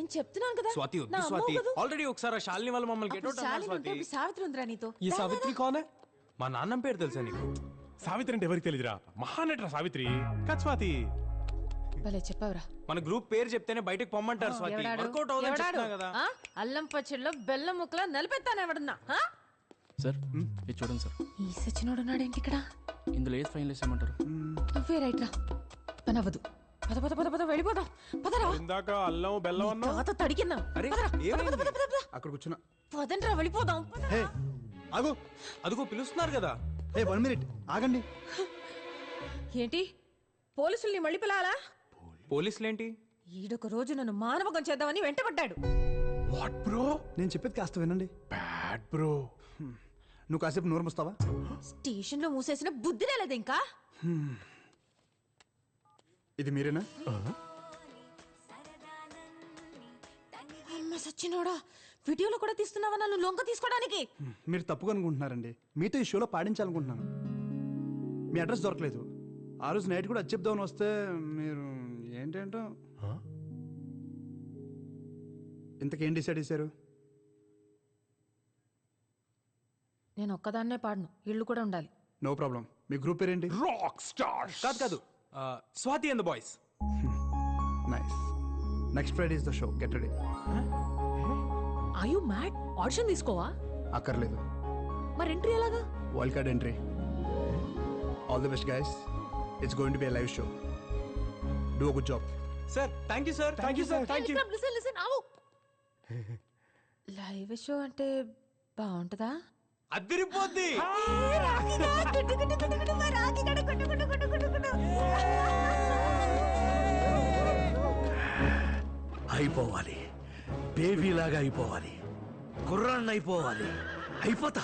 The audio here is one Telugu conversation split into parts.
నేను చెప్తున్నాను కదా స్వాతి వద్దు నా అమ్మో స్వాతి కదూ. ఆల్రెడీ ఒకసారి ఆ శాలిని వాళ్ళు మమ్మల్ని గెట్ అప్పుడు అవుట్ అన్నారు శాలిని ఉంటే స్వాతి ఇప్పుడు సావిత్రి ఉందిరా నీతో ఈ సావిత్రి కోనే మా నాన్నం పేరు తెలుసా నీకు సావిత్రి అంటే ఎవరికి తెలియదురా మహానటరా సావిత్రి కాదు స్వాతి. భలే చెప్పావురా. మన గ్రూప్ పేరు చెప్తేనే బయటకు పొమ్మంటారు స్వాతి ఎవడాడు? వర్కౌట్ అవుతుంది ఎవడాడు? చెప్తున్నా కదా ఆ? అల్లం పచ్చడిలో బెల్లం ముక్కలా నలిపెత్తాను ఎవడన్నా ఆ? సార్ ఇది చూడండి సార్, ఈ సచ్చినోడు ఉన్నాడేంటి ఇక్కడ? ఇందులో ఏది ఫైనల్ వేసేయమంటారు? నువ్వే రైట్ రా. పని అవ్వదు. పద పద పద పద వెళ్ళిపోదాం. పదరా. ఇందాక అల్లం బెల్లం అన్నా తాత తడికిన్నా. అరే, పదరా. ఏమైంది? పద, పద, పద, పద. అక్కడ కూర్చున్నా. పదండ్రా వెళ్ళిపోదాం. పద. హే ఆగు. అదిగో పిలుస్తున్నారు కదా. హే 1 మినిట్ ఆగండి. ఏంటి పోలీసుల్ని మళ్ళీ పిలాలా? పోలీసులేంటి? ఈడొక రోజు నన్ను మానవకం చేద్దామని వెంటబడ్డాడు. వాట్ బ్రో, నేను చెప్పేది కాస్త వినండి. Bad bro. నువ్వు కాసేపు నోరు మూస్తావా? స్టేషన్ లో మూసేసిన బుద్ధినే లేదు ఇంకా. ఇది మీరేనా? అమ్మ సచ్చినోడా, వీడియోలో కూడా తీస్తున్నావా నన్ను లొంగ తీసుకోవడానికి? మీరు తప్పుగా అనుకుంటున్నారండి. మీతో ఈ షోలో పాడించాలనుకుంటున్నాను. మీ అడ్రస్ దొరకలేదు. ఆ రోజు నైట్ కూడా అది చెప్దామని వస్తే మీరు ఏంటేంటో. ఇంతకేం డిసైడ్ చేశారు? నేను ఒక్కదాన్నే పాడను, ఇళ్ళు కూడా ఉండాలి. No problem. మీ గ్రూప్ పేరేంటి? Rock star. కాదు కాదు Swathi and the boys. Nice. Next Friday is the show. Get ready. Are you mad? Audition తీసుకోవా? అక్కర్లేదు. మరి ఎంట్రీ ఎలాగా? Wild card entry. All the best guys. It's going to be a live show. Do a good job. Sir thank you sir. Thank you sir. Thank you. Listen listen ఆవు. లైవ్ షో అంటే బాగుంటుందా? అదిరిపోద్ది. అయిపోవాలి, బేబీలాగా అయిపోవాలి, కుర్రాన్ని అయిపోవాలి. అయిపోతా.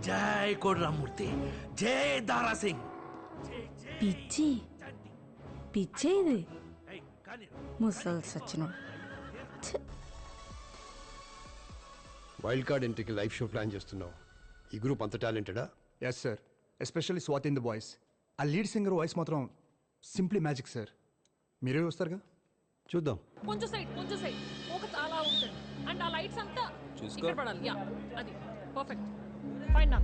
జై కోడ్రామూర్తి, జై దారా సింగ్. పిచ్చి పిచ్చే ఇది ముసల్ సచ్చినోడు. వైల్డ్ కార్డ్ ఎంట్రీకి లైవ్ షో ప్లాన్ చేస్తున్నావు. ఈ గ్రూప్ అంత టాలెంటెడా? Yes sir. Especially Swathi in the voice. ఆ లీడ్ సింగర్ వాయిస్ మాత్రం సింప్లీ మ్యాజిక్ సార్. మీరే వస్తారుగా? చూద్దాం. కొంచెం సైడ్ ఒక చాలా ఉంటుంది అండ్ ఆ లైట్స్ అంతా ఇక్కడ పడాలి. యా అది పర్ఫెక్ట్. ఫైన్ నా.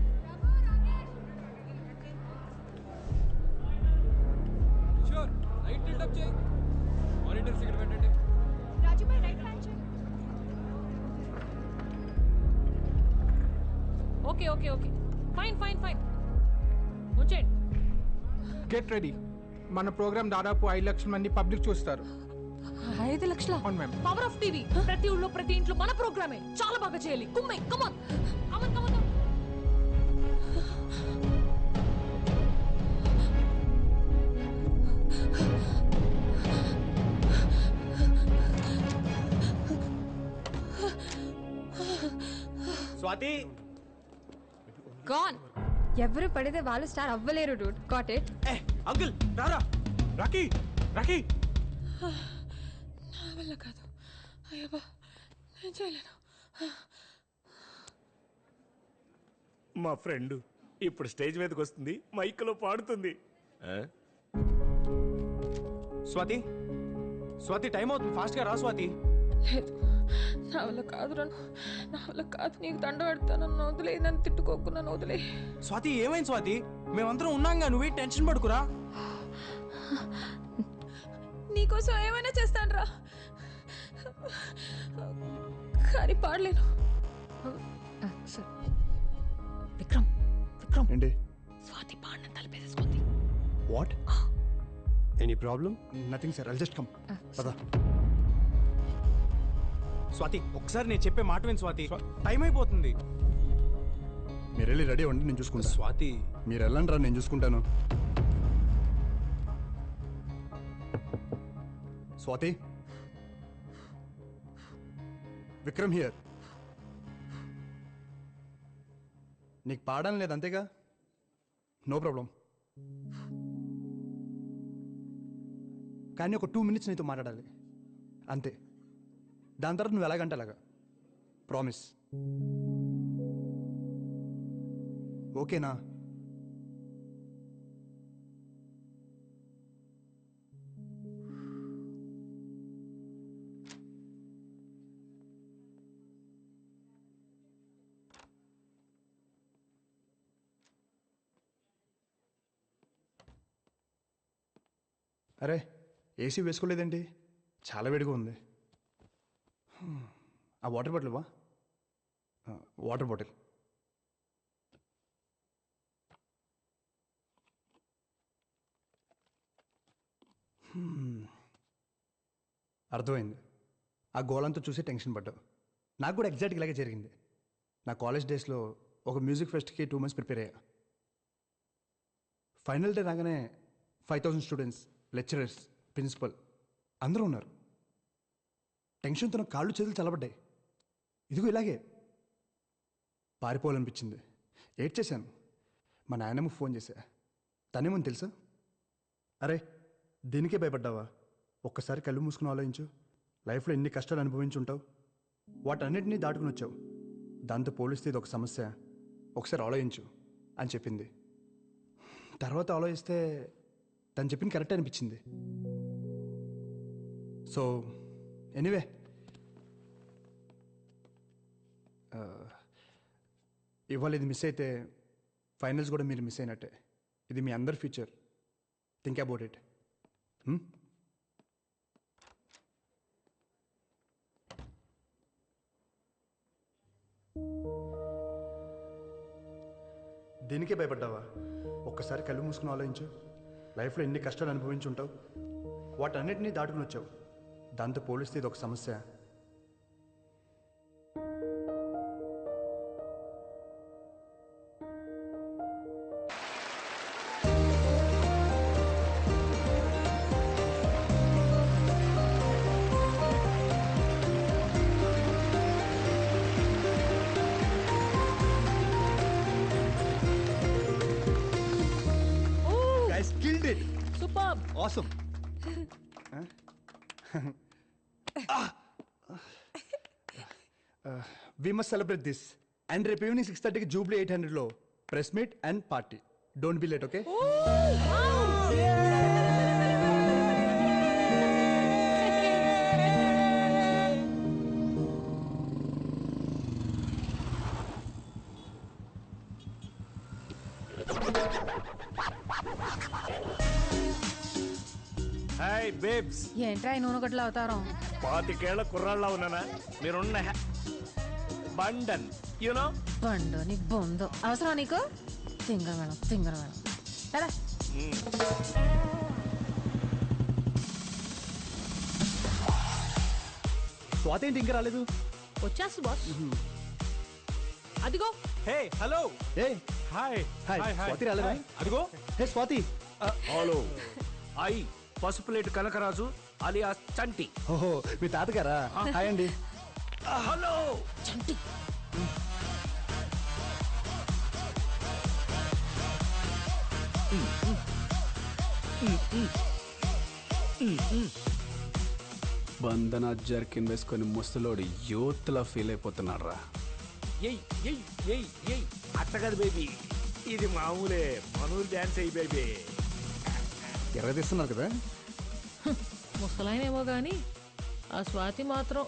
షూర్ లైట్ టిల్ట్ అప్ చేయి. మానిటర్స్ ఇక్కడ పెట్టండి. రాజు భాయ్ రైట్ హ్యాండ్ చేయి. ఓకే ఓకే ఓకే ఫైన్ వచ్చేయండి. Get ready. మన ప్రోగ్రామ్ దాదాపు 5 లక్షల మంది పబ్లిక్ చూస్తారు. 5 లక్షల? అవును మ్యామ్. Power of TV. ప్రతి ఊళ్ళో ప్రతి ఇంట్లో మన ప్రోగ్రామే చాలా బాగా చేయాలి. కుమ్మే come on come on come on. Swathi gone. ఎవరు పడితే వాళ్ళు స్టార్ అవ్వలేరు డూడ్. Got it. ఏ అంకుల్ రారా. Rocky Rocky. నా వల్ల కాదు. అయ్యబ్బా నేను చేయలేను. మా ఫ్రెండ్ ఇప్పుడు స్టేజ్ మీదకి వస్తుంది, మైక్లో పాడుతుంది. స్వాతి స్వాతి టైం అవుతుంది, ఫాస్ట్ గా రా స్వాతి. లేదు నా వల్ల కాదు. నా వల్ల కాదు. నీకు దండ పెడతాను. నన్ను వదిలే. నన్ను తిట్టుకోకు. నన్ను వదిలే. స్వాతి ఏమైంది స్వాతి? మేమందరం ఉన్నాంగా, నువ్వే టెన్షన్ పడుకురా. నీకోసం ఏమైనా చేస్తాను రా, కానీ పాడలేను. విక్రమ్ విక్రమ్ ఏంటి? స్వాతి పాడిన తలపేసేసుకుంది. What? Any problem? Nothing sir. I'll just come. పదా. స్వాతి ఒకసారి నేను చెప్పే మాట విని స్వాతి. టైం అయిపోతుంది. మీరు వెళ్ళి రెడీ అవ్వండి, నేను చూసుకుంటా. స్వాతి మీరు వెళ్ళండి రా, నేను చూసుకుంటాను. స్వాతి. విక్రమ్ హియర్. నీకు పాడడం లేదు అంతేగా? No problem. కానీ ఒక 2 మినిట్స్ నీతో మాట్లాడాలి అంతే. దాని తర్వాత నువ్వు ఎలాగంటే అలాగా. ప్రామిస్. ఓకేనా? అరే ఏసీ వేసుకోలేదండి, చాలా వేడిగా ఉంది. ఆ వాటర్ బాటిల్ వా, వాటర్ బాటిల్. అర్థమైంది. ఆ గోలంతా చూసి టెన్షన్ పడ్డావు. నాకు కూడా ఎగ్జాక్ట్గా ఇలాగే జరిగింది. నా కాలేజ్ డేస్లో ఒక మ్యూజిక్ ఫెస్ట్కి 2 months ప్రిపేర్ అయ్యా. ఫైనల్ డే రాగానే 5,000 స్టూడెంట్స్, లెక్చరర్స్, ప్రిన్సిపల్ అందరూ ఉన్నారు. టెన్షన్తో నా కాళ్ళు చేతులు చల్లబడ్డాయి. ఇదిగో ఇలాగే పారిపోవాలనిపించింది. ఏడ్చేశాను. మా నాయనమ్మకు ఫోన్ చేశా. తనేమని తెలుసా, అరే దీనికే భయపడ్డావా, ఒక్కసారి కళ్ళు మూసుకుని ఆలోచించు, లైఫ్లో ఎన్ని కష్టాలు అనుభవించి ఉంటావు, వాటన్నిటినీ దాటుకుని వచ్చావు, దాంతో పోలిస్తే ఇది ఒక సమస్య, ఒకసారి ఆలోచించు అని చెప్పింది. తర్వాత ఆలోచిస్తే తను చెప్పింది కరెక్ట్ అనిపించింది. సో ఎనీవే, ఇవాళ ఇది మిస్ అయితే ఫైనల్స్ కూడా మీరు మిస్ అయినట్టే. ఇది మీ అందరి ఫ్యూచర్. Think about it. దీనికే భయపడ్డావా, ఒక్కసారి కళ్ళు మూసుకుని ఆలోచించు, లైఫ్లో ఎన్ని కష్టాలు అనుభవించి ఉంటావు, వాటన్నిటినీ దాటుకుని వచ్చావు, దాంతో పోలిస్తే ఇది ఒక సమస్య. Superb. Awesome. We must celebrate this. And రేపు ఈవినింగ్ 6:30కి జూబ్లీ 800లో press meet and party. Don't be late, okay? Hi babes. ఏంట్రా నూనె గట్ల అవుతారం? 25 కుర్రాళ్ళ ఉన్నానా? మీరున్న బండన్ యూనో. బండు నీ బొందు అవసరం నీకు? తింగర మేడం ఎలా? స్వాతి ఏంటి ఇంకా రాలేదు? వచ్చేస్తుంది బాస్. అదిగో. Hey hello. ఏ హాయ్. హాయ్. స్వాతి రాలేదా? అదిగో. Hey Swathi. Hello, I Pasupuleti Kanakaraju alias Chanti. ఓహో మీ తాతగారా? హాయ్ అండి. హలో చంటి. బంధన జర్కిన్ వేసుకొని ముసలోడు యూత్లా ఫీల్ అయిపోతున్నాడు రా. అట్ట కదా బేబీ, ఇది మామూలే. మనూరు డాన్స్ అయ్యి బేబీ. ఎర్ర తీస్తున్నారు కదా? ముసలాయనేమో కానీ ఆ స్వాతి మాత్రం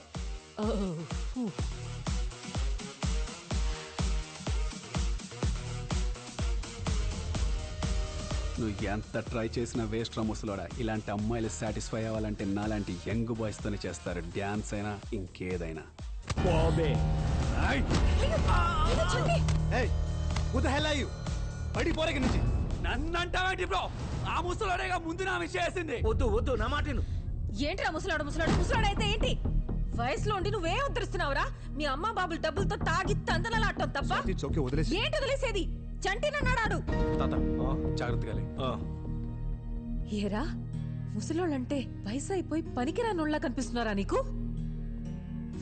నువ్వు ఎంత ట్రై చేసినా వేస్ట్ రా ముసలోడా. ఇలాంటి అమ్మాయిలు సాటిస్ఫై అవ్వాలంటే నాలాంటి యంగ్ బాయ్స్తోనే చేస్తారు, డ్యాన్స్ అయినా ఇంకేదైనా. పడిపోరే నుంచి. నన్నంటావేంటి బ్రో? ఆ ముసలోడేగా ముందు నా విషయం వేసింది. వద్దు నా మాటను. ఏంట్రా ముసలాడు అయితే ఏంటి? వయసులో ఉండి నువ్వేం ఉద్ధరిస్తున్నావురా? మీ అమ్మ బాబులు డబ్బులతో తాగి తందనలాడటం తప్ప ఏంటి వదిలేసేది? చంటినన్నాడాడు. జాగ్రత్తగా. ఏరా ముసలోళ్ళంటే వయసు అయిపోయి పనికిరానోళ్ళ కనిపిస్తున్నారా నీకు?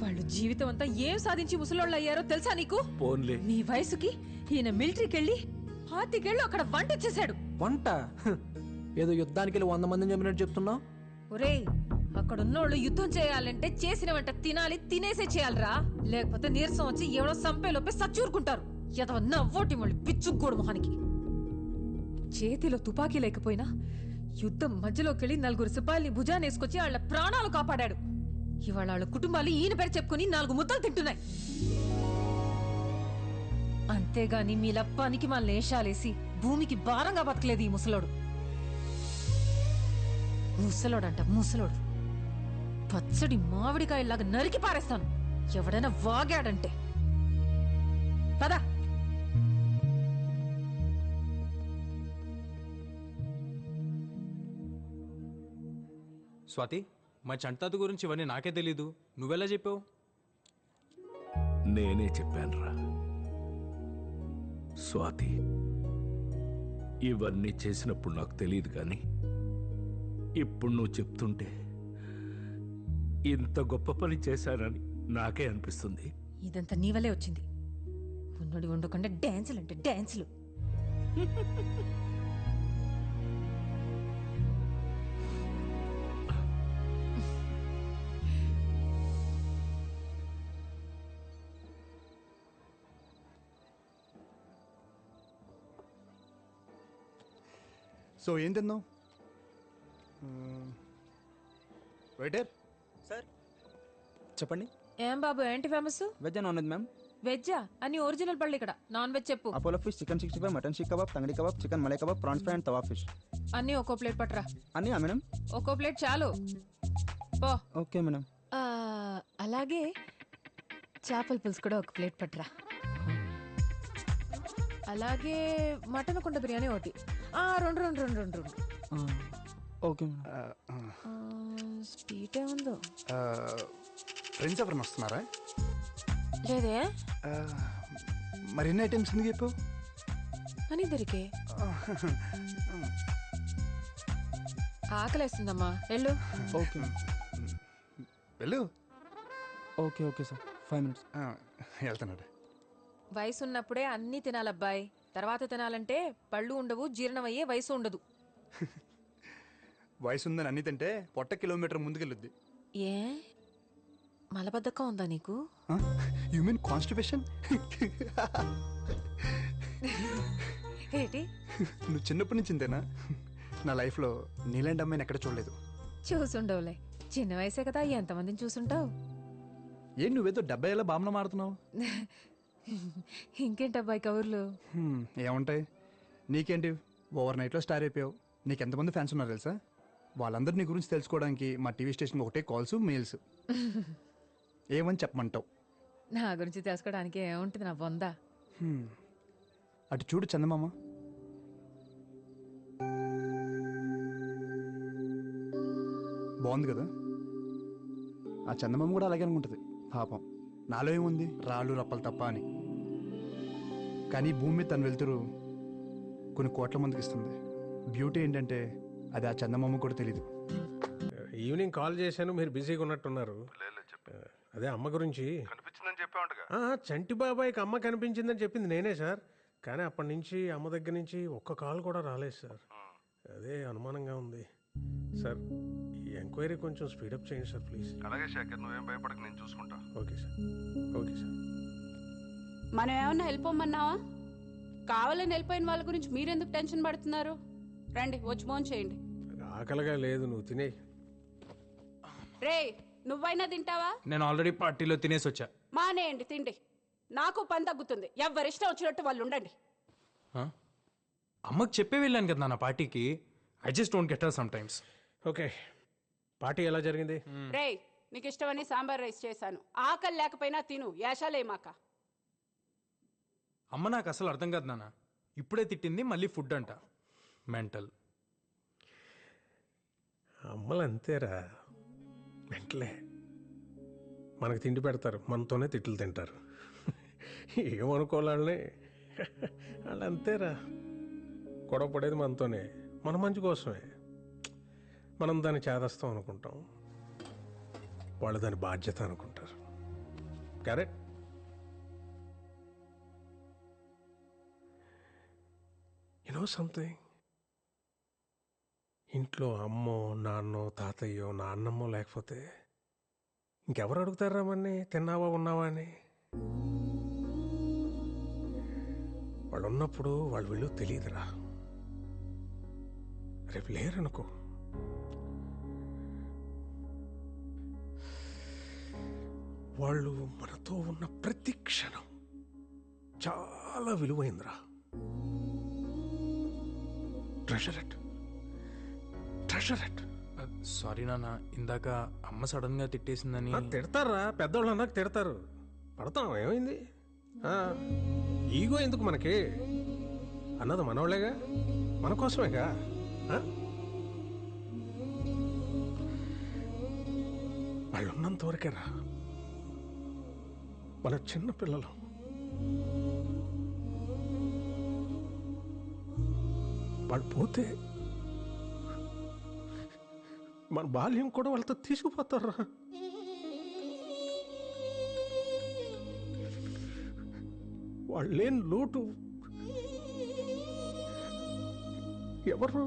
వాళ్ళు జీవితం అంతా ఏం సాధించి ముసలోళ్ళు అయ్యారో తెలుసా నీకు? మీ వయసుకి ఈయన మిలిటరీకి వెళ్ళి 25 ఏళ్ళు అక్కడ వంట చేశాడు. వంట? ఏదో యుద్ధానికి వెళ్ళి 100 మందిని చెప్పినట్టు చెప్తున్నావు. ఒరేయ్, అక్కడున్నోళ్ళు యుద్ధం చేయాలంటే చేసిన వంట తినాలి, తినేసే చేయాలరా. లేకపోతే నీరసం వచ్చి ఎవడో సంపేలోపే సచ్చూరుకుంటారు. ఎదవ నవ్వోటి మళ్ళీ పిచ్చుగోడు మొహానికి. చేతిలో తుపాకీ లేకపోయినా యుద్ధం మధ్యలోకెళ్ళి 4 సిపాయిల్ని భుజానేసుకొచ్చి వాళ్ళ ప్రాణాలు కాపాడాడు. ఇవాళ వాళ్ళ కుటుంబాలు ఈయన పేరు చెప్పుకుని 4 ముద్దలు తింటున్నాయి. అంతేగాని మీలా పనికి మా లేషాలేసి భూమికి భారంగా బతకలేదు ఈ ముసలోడు. ముసలోడంట ముసలోడు. పచ్చడి మామిడికాయలాగా నరికి పారేస్తాను ఎవడైనా వాగాడంటే. పద. స్వాతి, మా చంటాత గురించి ఇవన్నీ నాకే తెలీదు, నువ్వెలా చెప్పావు? నేనే చెప్పానురా స్వాతి. ఇవన్నీ చేసినప్పుడు నాకు తెలియదు కానీ ఇప్పుడు నువ్వు చెప్తుంటే ఇంత గొప్ప పని చేశానని నాకే అనిపిస్తుంది. ఇదంతా నీ వల్లే వచ్చింది. ఉన్నోడి ఉండకుండా డాన్సులు అంటే డాన్సులు. సో ఏం తిన్నావు? వెయిటర్ సార్ చెప్పండి. ఏం బాబు ఏంటి famous? Veg non veg ma'am? వెజ్జా? అని ఒరిజినల్ పళ్ళు ఇక్కడ. నాన్ వెజ్ చెప్పు. Apollo fish, chicken 65, mutton seekh kebab, tangdi kebab, chicken malai kebab, prawns fry and tawa fish. అన్నీ ఒక్కో ప్లేట్ పట్టరా. అన్నీ మేడం? ఒక్కో ప్లేట్ చాలు. పో. Okay madam. అలాగే చేపల పులుసు కూడా ఒక ప్లేట్ పట్టరా. అలాగే మటన్ కుండ బిర్యానీ ఒకటి. రెండు రెండు రెండు రెండు రెండు. Okay madam. స్వీట్ ఏముందో? ఫ్రెండ్స్ ఎవరైనా వస్తున్నారా? లేదే. మరి ఎన్ని ఐటమ్స్ ఎందుకు చెప్పావు? అని ఇద్దరికే ఆకలేస్తుందమ్మా. వెళ్ళు. ఓకే వెళ్ళు. Okay okay sir, 5 minutes. వెళ్తున్నాడు. వయసు ఉన్నప్పుడే అన్నీ తినాలబ్బాయి. తర్వాత తినాలంటే పళ్ళు ఉండవు, జీర్ణమయ్యే వయసు ఉండదు. వయసు ఉందని అన్ని తింటే పొట్ట కిలోమీటర్ ముందుకెళ్ళుద్ది. ఏ మలబద్ధకం ఉందా నీకు? You mean constipation? ఏంటి? నువ్వు చిన్నప్పటి నుంచి ఇంతేనా? నా లైఫ్లో నీలాంటి అమ్మాయిని ఎక్కడ చూడలేదు. చూసుండవులే, చిన్న వయసే కదా, ఎంతమందిని చూసుంటావు. ఏం నువ్వేదో 70 ఏళ్ళ బామ్మ మారుతున్నావు? ఇంకేంటబ్బాయి కబుర్లు? ఏముంటాయి నీకేంటి, ఓవర్ నైట్లో స్టార్ అయిపోయావు. నీకు ఎంతమంది ఫ్యాన్స్ ఉన్నారు తెలుసా? వాళ్ళందరూ నీ గురించి తెలుసుకోవడానికి మా టీవీ స్టేషన్కి ఒకటే కాల్స్, మెయిల్స్. ఏమని చెప్పమంటావు? నా గురించి తెలుసుకోవడానికి ఏముంటుంది నా బొందా. అటు చూడు చందమామ. బాగుంది కదా? ఆ చందమామ కూడా అలాగే అనుకుంటుంది పాపం. నాలో ఏముంది, రాళ్ళు రప్పలు తప్ప అని. కానీ భూమి మీద తను వెళ్తురు కొన్ని కోట్ల మందికి ఇస్తుంది. బ్యూటీ ఏంటంటే అది ఆ చందమామ కూడా తెలీదు. ఈవినింగ్ కాల్ చేశాను, మీరు బిజీగా ఉన్నట్టున్నారు. అదే అమ్మ గురించి కనిపించిందని చెప్పావుంటగా. చంటి బాబాయ్కి అమ్మ కనిపించిందని చెప్పింది నేనే సార్. కానీ అప్పటి నుంచి అమ్మ దగ్గర నుంచి ఒక్క కాల్ కూడా రాలేదు సార్. అదే అనుమానంగా ఉంది సార్. ఈ ఎంక్వైరీ కొంచెం స్పీడప్ చేయండి సార్ ప్లీజ్. అలాగే శేఖర్, నువ్వేం భయపడక, నేను చూసుకుంటా. Okay sir. Okay sir. మనం ఏమన్నా వెళ్ళిపోమన్నావా? కావాలని వెళ్ళిపోయిన వాళ్ళ గురించి మీరెందుకు టెన్షన్ పడుతున్నారు? రండి వచ్చి ఫోన్ చేయండి. ఆకలిగా లేదు, నువ్వు తినే. రే నువ్వైనా తింటావా? నేను ఆల్రెడీ పార్టీలో తినేసి వచ్చా. మానేయండి తిండి. నాకు పని తగ్గుతుంది. ఎవరిష్టం వచ్చినట్టు వాళ్ళు ఉండండి. అమ్మకి చెప్పే వెళ్ళాను కదా నా పార్టీకి. I just don't get her some times. Okay, party ఎలా జరిగింది? రే నీకు ఇష్టమని సాంబార్ రైస్ చేశాను. ఆకలి లేకపోయినా తిను, యాషాలేమాక. అమ్మ నాకు అసలు అర్థం కాదు నాన్న. ఇప్పుడే తిట్టింది, మళ్ళీ ఫుడ్ అంట. మెంటల్. అమ్మలు అంతేరా, మెంటలే. మనకు తిండి పెడతారు, మనతోనే తిట్లు తింటారు. ఏమనుకోవాలని వాళ్ళు అంతేరా. గొడవ పడేది మనతోనే, మన మంచి కోసమే. మనం దాన్ని చేదస్తాం అనుకుంటాం, వాళ్ళు దాని బాధ్యత అనుకుంటారు. కరెక్ట్. యు నో సంథింగ్, ఇంట్లో అమ్మో నాన్నో తాతయ్యో నాన్నమ్మో లేకపోతే ఇంకెవరు అడుగుతారా మన్ని తిన్నావా ఉన్నావా అని? వాళ్ళు ఉన్నప్పుడు వాళ్ళు వీళ్ళు తెలియదురా. రేపు లేరనుకో, వాళ్ళు మనతో ఉన్న ప్రతి క్షణం చాలా విలువైందిరా. Treasure it, treasure it. Sorry నాన్న, ఇందాక అమ్మ సడన్గా తిట్టేసిందని. తిడతారా, పెద్దోళ్ళు అన్నాక తిడతారు. పడతాం, ఏమైంది? ఈగో ఎందుకు మనకి? అన్నది మనోళ్ళేగా, మన కోసమేగా. వాళ్ళు ఉన్నంత వరకేరా. మన చిన్న పిల్లలు. వాళ్ళు పోతే మన బాల్యం కూడా వాళ్ళతో తీసుకుపోతారా. వాళ్ళు లేని లోటు ఎవరు